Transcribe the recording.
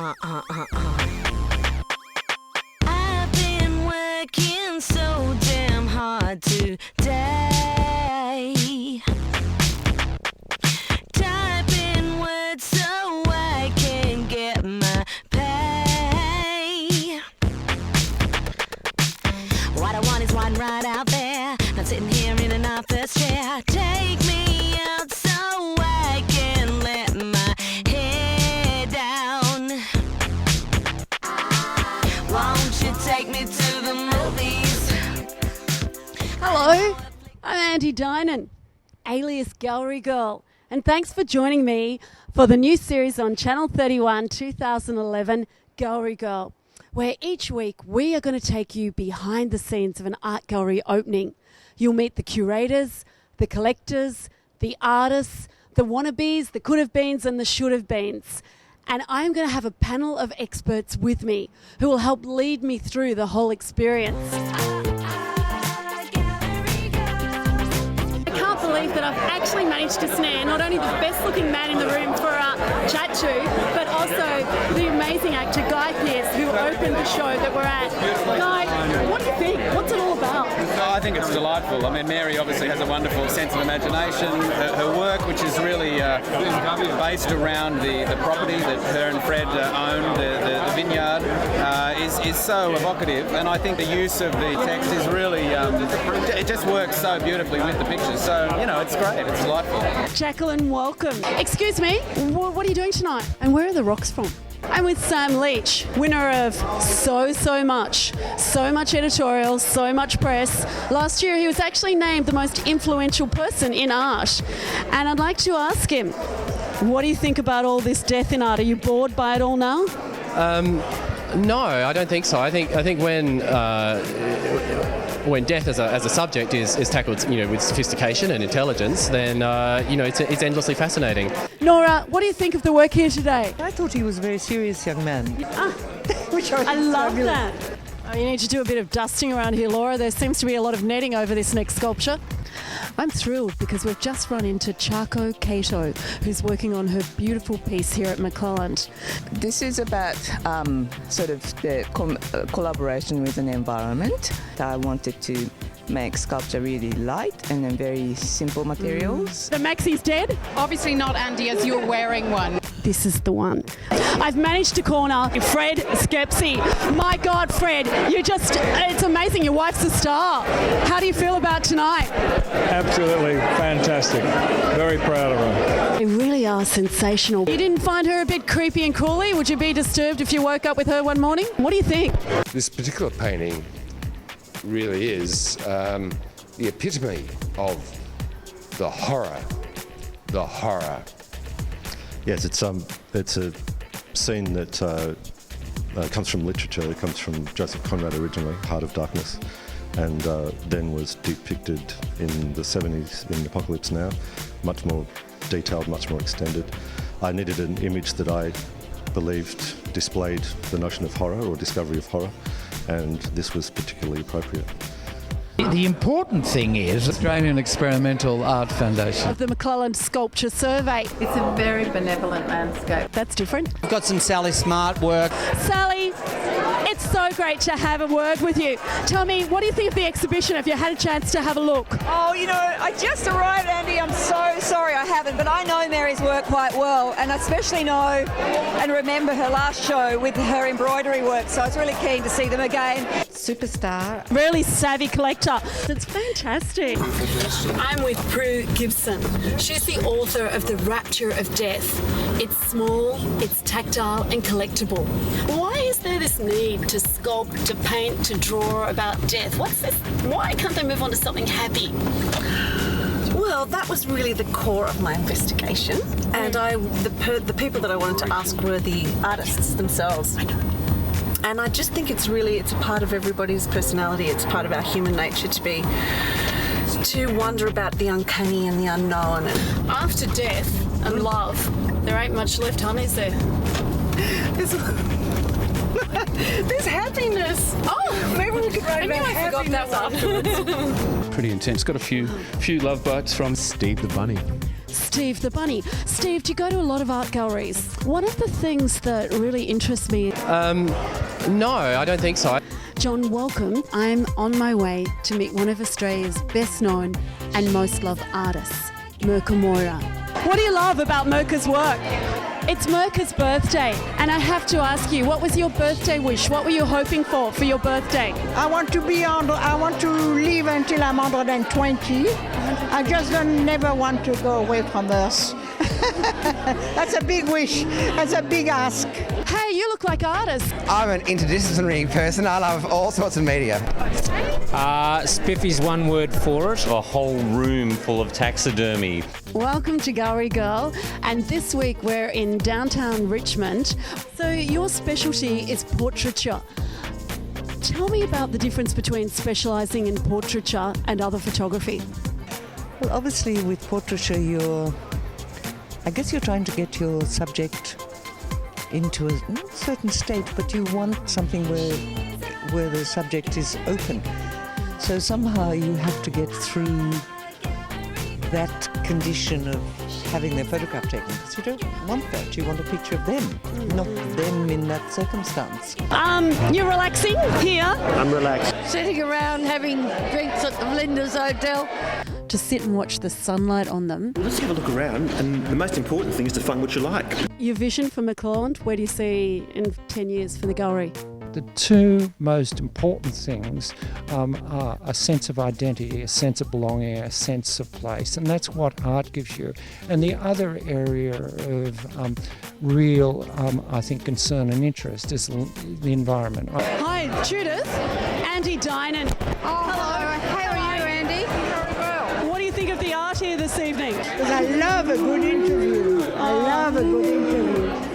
I've been working so damn hard today, typing words so I can get my pay. What I want is one right out there, not sitting here in an office chair. Take me out so I can let my head down. Won't you take me to the movies? Hello, I'm Andy Dinan, alias Gallery Girl, and thanks for joining me for the new series on Channel 31 2011, Gallery Girl, where each week we are going to take you behind the scenes of an art gallery opening. You'll meet the curators, the collectors, the artists, the wannabes, the could have beens and the should have beens. And I'm going to have a panel of experts with me who will help lead me through the whole experience. I can't believe that I've actually managed to snare not only the best looking man in the room for a chat to, but also the amazing actor Guy Pearce, who opened the show that we're at. Guy, what do you think? What's it all about? I think it's delightful. I mean, Mary obviously has a wonderful sense of imagination. Her work, which is really based around the property that her and Fred own, the vineyard, is so evocative. And I think the use of the text is really, it just works so beautifully with the pictures. So, you know, it's great. It's delightful. Jacqueline, welcome. Excuse me, what are you doing tonight? And where are the rocks from? I'm with Sam Leach, winner of so much editorial, so much press. Last year he was actually named the most influential person in art. And I'd like to ask him, what do you think about all this death in art? Are you bored by it all now? No, I don't think so. I think when death as a subject is tackled, with sophistication and intelligence, then it's endlessly fascinating. Nora, what do you think of the work here today? I thought he was a very serious young man. Which I love that. Oh, you need to do a bit of dusting around here, Laura. There seems to be a lot of netting over this next sculpture. I'm thrilled because we've just run into Charco Cato, who's working on her beautiful piece here at McClelland. This is about sort of the collaboration with an environment. I wanted to make sculpture really light and then very simple materials. The Maxi's dead? Obviously not, Andy, as you're wearing one. This is the one. I've managed to corner Fred Skepsy. My God, Fred, it's amazing. Your wife's a star. How do you feel about tonight? Absolutely fantastic. Very proud of her. They really are sensational. You didn't find her a bit creepy and crawly? Would you be disturbed if you woke up with her one morning? What do you think? This particular painting really is the epitome of the horror. The horror. Yes, it's a scene that comes from literature. It comes from Joseph Conrad originally, Heart of Darkness, and then was depicted in the 70s in Apocalypse Now, much more detailed, much more extended. I needed an image that I believed displayed the notion of horror or discovery of horror, and this was particularly appropriate. The important thing is Australian Experimental Art Foundation. Of the McClelland Sculpture Survey. It's a very benevolent landscape. That's different. We've got some Sally Smart work. Sally, it's so great to have a word with you. Tell me, what do you think of the exhibition? Have you had a chance to have a look? Oh, I just arrived, Andy. I'm so sorry I haven't, but I know Mary's work quite well, and I especially know and remember her last show with her embroidery work, so I was really keen to see them again. Superstar. Really savvy collector. It's fantastic. I'm with Prue Gibson. She's the author of The Rapture of Death. It's small, it's tactile and collectible. Why is there this need to sculpt, to paint, to draw about death? What's this? Why can't they move on to something happy? Well, that was really the core of my investigation, and the people that I wanted to ask were the artists themselves. And I just think it's a part of everybody's personality. It's part of our human nature to wonder about the uncanny and the unknown. After death and love, there ain't much left, hon, is there? There's happiness. Oh, maybe we could write about happiness afterwards. Pretty intense. Got a few love bites from Steve the Bunny. Steve the Bunny. Steve, do you go to a lot of art galleries? One of the things that really interests me... No, I don't think so. John, welcome. I'm on my way to meet one of Australia's best known and most loved artists, Mirka Moira. What do you love about Mirka's work? It's Mirka's birthday, and I have to ask you, what was your birthday wish? What were you hoping for your birthday? I want to live until I'm 120. I just never want to go away from Earth. That's a big wish. That's a big ask. Hey, you look like artists. I'm an interdisciplinary person. I love all sorts of media. Spiffy's one word for it. A whole room full of taxidermy. Welcome to Gallery Girl, and this week we're in downtown Richmond. So your specialty is portraiture. Tell me about the difference between specialising in portraiture and other photography. Well, obviously with portraiture you're trying to get your subject into a not certain state, but you want something where the subject is open. So somehow you have to get through that condition of having their photograph taken, because you don't want that. You want a picture of them, not them in that circumstance. You're relaxing here? I'm relaxed. Sitting around having drinks at the Linda's Hotel. To sit and watch the sunlight on them. Let's have a look around, and the most important thing is to find what you like. Your vision for McClelland, where do you see in 10 years for the gallery? The two most important things are a sense of identity, a sense of belonging, a sense of place, and that's what art gives you. And the other area of real, I think, concern and interest is the environment. Hi, Judith. Andy Dynan. Oh, hello. How are you, Andy? Very well. What do you think of the art here this evening? Because I love a good interview. I love a good interview.